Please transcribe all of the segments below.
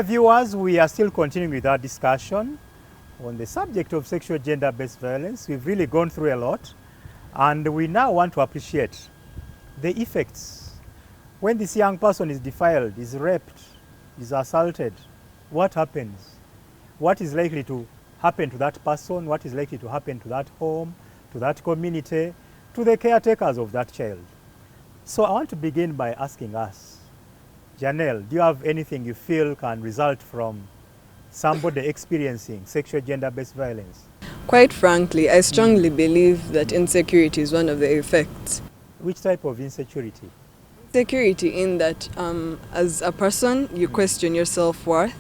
Dear viewers, we are still continuing with our discussion on the subject of sexual gender-based violence. We've really gone through a lot, and we now want to appreciate the effects. When this young person is defiled, is raped, is assaulted, what happens? What is likely to happen to that person? What is likely to happen to that home, to that community, to the caretakers of that child? So I want to begin by asking us, Janelle, do you have anything you feel can result from somebody experiencing sexual gender-based violence? Quite frankly, I strongly believe that insecurity is one of the effects. Which type of insecurity? Insecurity in that as a person, you question your self-worth.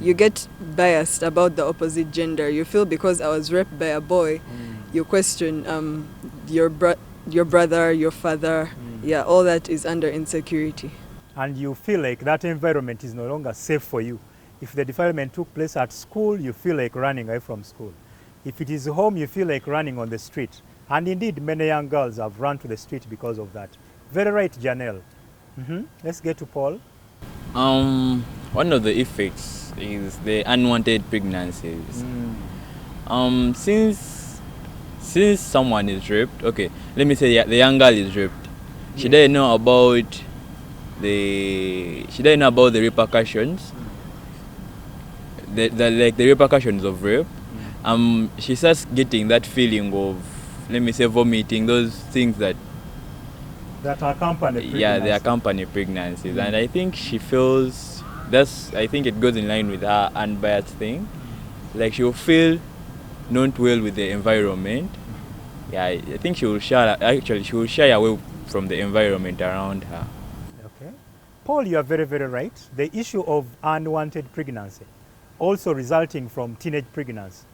You get biased about the opposite gender. You feel because I was raped by a boy, you question your brother, your father. Yeah, all that is under insecurity. And you feel like that environment is no longer safe for you. If the defilement took place at school, you feel like running away from school. If it is home, you feel like running on the street. And indeed, many young girls have run to the street because of that. Very right, Janelle. Let's get to Paul. One of the effects is the unwanted pregnancies. Since someone is raped, okay, let me say the young girl is raped. She doesn't know about the repercussions, the repercussions of rape. She starts getting that feeling of, let me say, vomiting, those things that accompany pregnancy. Yeah, they accompany pregnancies. And I think she feels I think it goes in line with her unbiased thing. Like she will feel not well with the environment. Yeah, I think she will shy away from the environment around her. Okay. Paul, you are very, very right. The issue of unwanted pregnancy, also resulting from teenage pregnancy.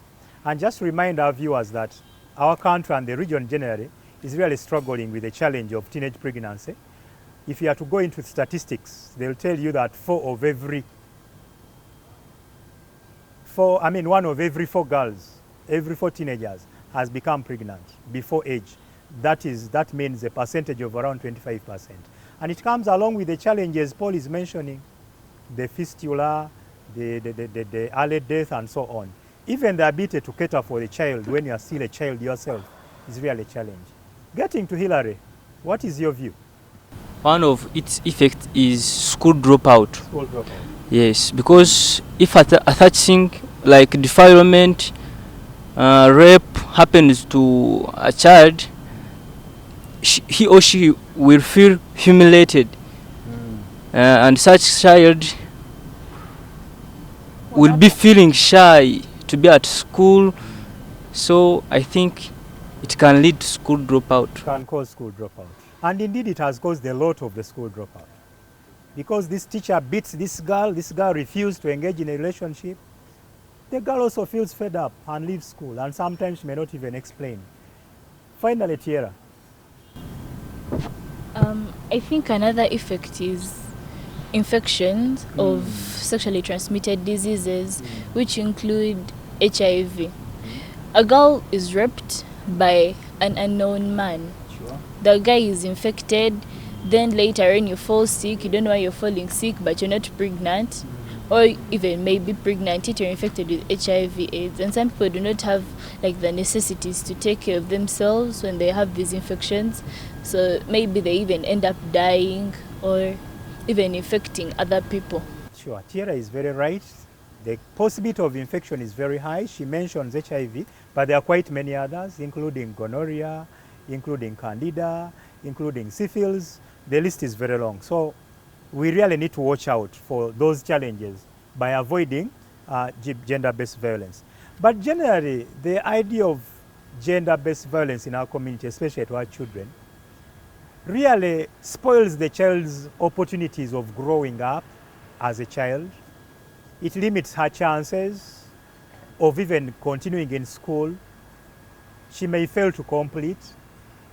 And just remind our viewers that our country and the region generally is really struggling with the challenge of teenage pregnancy. If you are to go into statistics, they'll tell you that one of every four girls, every 4 teenagers has become pregnant before age. That means a percentage of around 25%. And it comes along with the challenges Paul is mentioning, the fistula, the early death, and so on. Even the ability to cater for the child when you are still a child yourself is really a challenge. Getting to Hillary, what is your view? One of its effects is school dropout. School dropout. Yes, because if a such thing like defilement, rape happens to a child, he or she will feel humiliated, and such child will be feeling shy to be at school. So I think it can lead to school dropout. It can cause school dropout. And indeed it has caused a lot of the school dropout. Because this teacher beats this girl refused to engage in a relationship, the girl also feels fed up and leaves school, and sometimes she may not even explain. Finally, Tierra. I think another effect is infections of sexually transmitted diseases, which include HIV. A girl is raped by an unknown man. Sure. The guy is infected, then later when you fall sick, you don't know why you're falling sick, but you're not pregnant, or even maybe pregnant, yet you're infected with HIV/AIDS. And some people do not have like the necessities to take care of themselves when they have these infections. So maybe they even end up dying or even infecting other people. Sure, Tierra is very right. The possibility of infection is very high. She mentions HIV, but there are quite many others, including gonorrhea, including candida, including syphilis. The list is very long. So we really need to watch out for those challenges by avoiding gender-based violence. But generally, the idea of gender-based violence in our community, especially to our children, really spoils the child's opportunities of growing up as a child. It limits her chances of even continuing in school. She may fail to complete.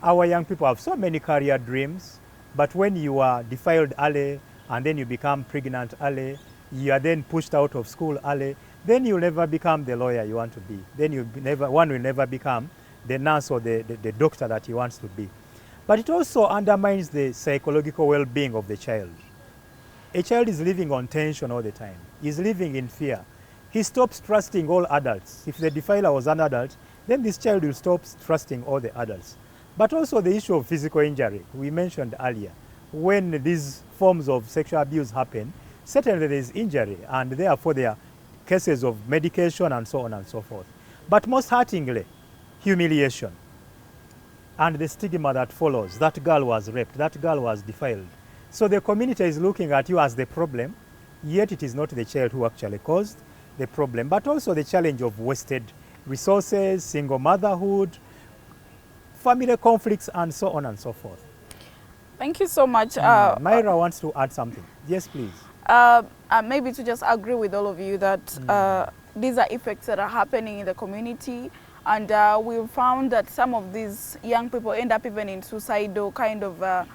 Our young people have so many career dreams, but when you are defiled early and then you become pregnant early, you are then pushed out of school early, then you'll never become the lawyer you want to be. Then one will never become the nurse or the doctor that he wants to be. But it also undermines the psychological well-being of the child. a child is living on tension all the time. He's living in fear. He stops trusting all adults. If the defiler was an adult, then this child will stop trusting all the adults. But also the issue of physical injury, we mentioned earlier. When these forms of sexual abuse happen, certainly there is injury, and therefore there are cases of medication and so on and so forth. But most heartily, humiliation and the stigma that follows. That girl was raped, that girl was defiled. So the community is looking at you as the problem, yet it is not the child who actually caused the problem, but also the challenge of wasted resources, single motherhood, family conflicts, and so on and so forth. Thank you so much. Myra wants to add something. Yes, please. Maybe to just agree with all of you that these are effects that are happening in the community, and we've found that some of these young people end up even in suicidal kind of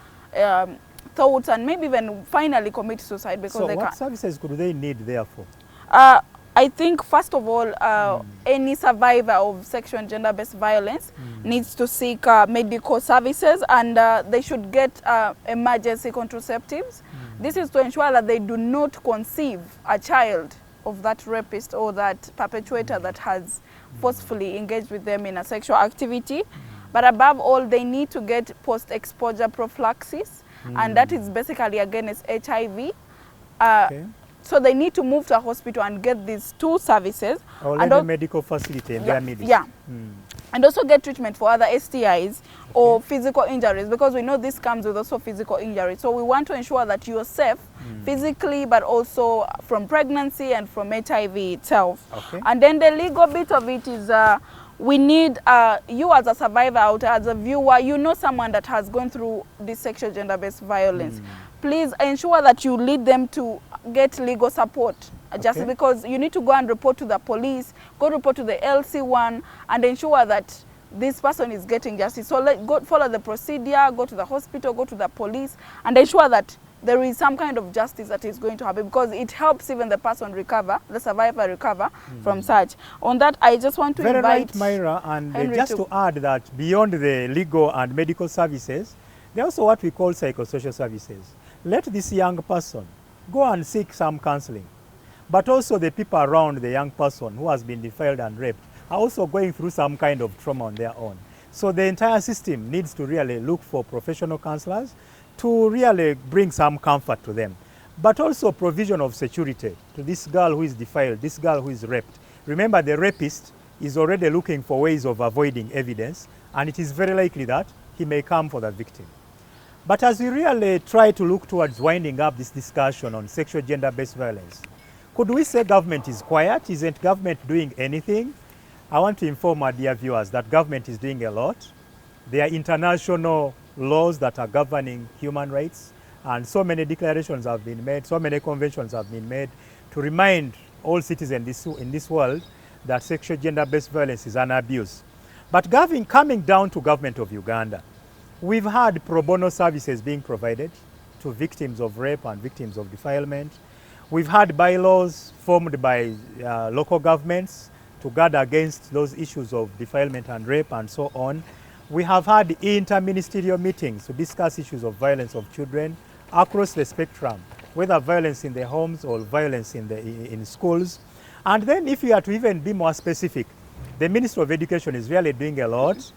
thoughts, and maybe even finally commit suicide because So they what can't. services could they need therefore? I think, first of all, any survivor of sexual and gender-based violence needs to seek medical services, and they should get emergency contraceptives. This is to ensure that they do not conceive a child of that rapist or that perpetrator that has forcefully engaged with them in a sexual activity. But above all, they need to get post-exposure prophylaxis, and that is basically against HIV. Okay. So they need to move to a hospital and get these two services. Or and a medical facility in their midst. Yeah. And also get treatment for other STIs or physical injuries, because we know this comes with also physical injuries. So we want to ensure that you're safe physically, but also from pregnancy and from HIV itself. Okay. And then the legal bit of it is we need you as a survivor out, as a viewer, you know someone that has gone through this sexual gender-based violence. Please ensure that you lead them to get legal support. Just because you need to go and report to the police, go report to the LC1, and ensure that this person is getting justice. So go follow the procedure, go to the hospital, go to the police, and ensure that there is some kind of justice that is going to happen, because it helps even the person recover, the survivor recover from such. On that, I just want to Very invite right, Myra, and Henry just to add that beyond the legal and medical services, there are also what we call psychosocial services. Let this young person go and seek some counseling. But also the people around the young person who has been defiled and raped are also going through some kind of trauma on their own. So the entire system needs to really look for professional counselors to really bring some comfort to them. But also provision of security to this girl who is defiled, this girl who is raped. Remember, the rapist is already looking for ways of avoiding evidence, and it is very likely that he may come for the victim. But as we really try to look towards winding up this discussion on sexual gender-based violence, could we say government is quiet? Isn't government doing anything? I want to inform our dear viewers that government is doing a lot. There are international laws that are governing human rights, and so many declarations have been made, so many conventions have been made to remind all citizens in this world that sexual gender-based violence is an abuse. But coming down to government of Uganda, we've had pro bono services being provided to victims of rape and victims of defilement. We've had bylaws formed by local governments to guard against those issues of defilement and rape and so on. We have had inter-ministerial meetings to discuss issues of violence of children across the spectrum, whether violence in the homes or violence in schools. And then if you are to even be more specific, the Ministry of Education is really doing a lot.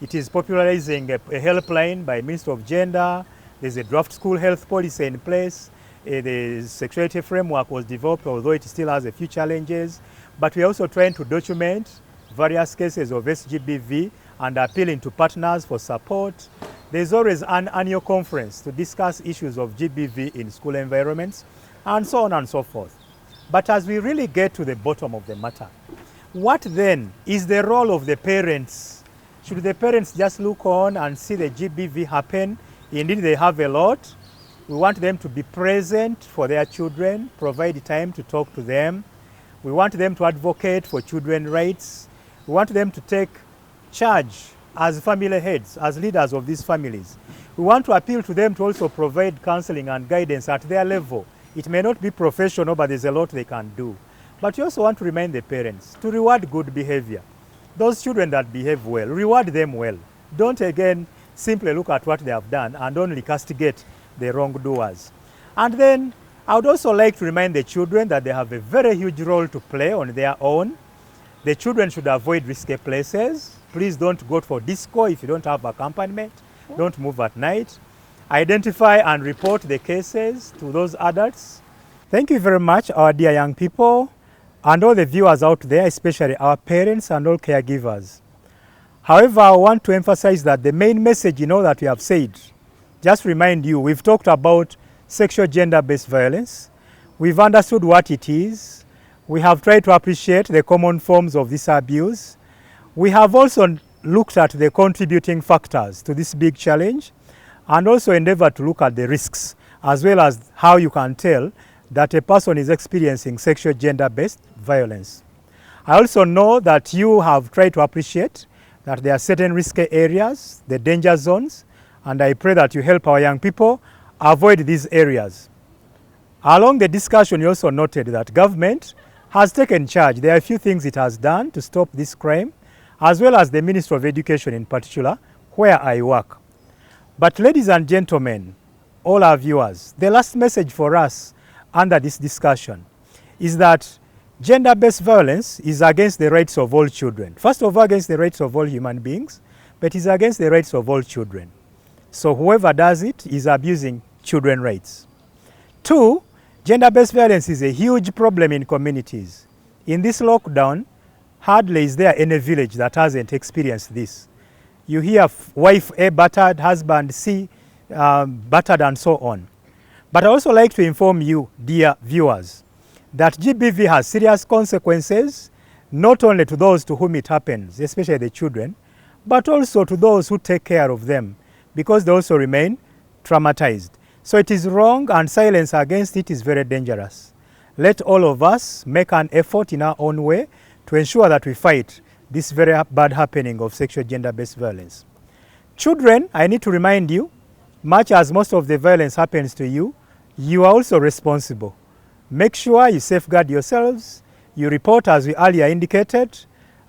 It is popularizing a helpline by Ministry of Gender. There's a draft school health policy in place. The sexuality framework was developed, although it still has a few challenges. But we're also trying to document various cases of SGBV and appealing to partners for support. There's always an annual conference to discuss issues of GBV in school environments, and so on and so forth. But as we really get to the bottom of the matter, what then is the role of the parents? Should the parents just look on and see the GBV happen? Indeed, they have a lot. We want them to be present for their children, provide time to talk to them. We want them to advocate for children's rights. We want them to take charge as family heads, as leaders of these families. We want to appeal to them to also provide counseling and guidance at their level. It may not be professional, but there's a lot they can do. But we also want to remind the parents to reward good behavior. Those children that behave well, reward them well. Don't again simply look at what they have done and only castigate the wrongdoers. And then I would also like to remind the children that they have a very huge role to play on their own. The children should avoid risky places. Please don't go for disco if you don't have accompaniment. Don't move at night. Identify and report the cases to those adults. Thank you very much, our dear young people, and all the viewers out there, especially our parents and all caregivers. However, I want to emphasize that the main message that we have said, just remind you, we've talked about sexual gender-based violence. We've understood what it is. We have tried to appreciate the common forms of this abuse. We have also looked at the contributing factors to this big challenge and also endeavored to look at the risks as well as how you can tell that a person is experiencing sexual gender-based violence. I also know that you have tried to appreciate that there are certain risky areas, the danger zones, and I pray that you help our young people avoid these areas. Along the discussion, you also noted that government has taken charge. There are a few things it has done to stop this crime, as well as the Ministry of Education in particular, where I work. But ladies and gentlemen, all our viewers, the last message for us under this discussion is that gender-based violence is against the rights of all children. First of all, against the rights of all human beings, but is against the rights of all children. So whoever does it is abusing children's rights. 2, gender-based violence is a huge problem in communities. In this lockdown, hardly is there any village that hasn't experienced this. You hear wife A battered, husband C battered, and so on. But I also like to inform you, dear viewers, that GBV has serious consequences, not only to those to whom it happens, especially the children, but also to those who take care of them, because they also remain traumatized. So it is wrong, and silence against it is very dangerous. Let all of us make an effort in our own way to ensure that we fight this very bad happening of sexual gender-based violence. Children, I need to remind you, much as most of the violence happens to you, you are also responsible. Make sure you safeguard yourselves, you report as we earlier indicated,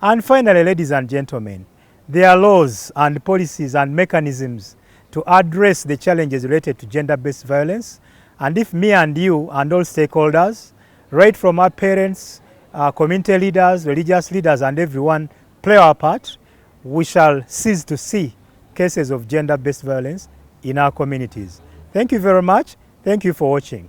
and finally, ladies and gentlemen, there are laws and policies and mechanisms to address the challenges related to gender-based violence. And if me and you and all stakeholders, right from our parents, our community leaders, religious leaders, and everyone play our part, we shall cease to see cases of gender-based violence in our communities. Thank you very much. Thank you for watching.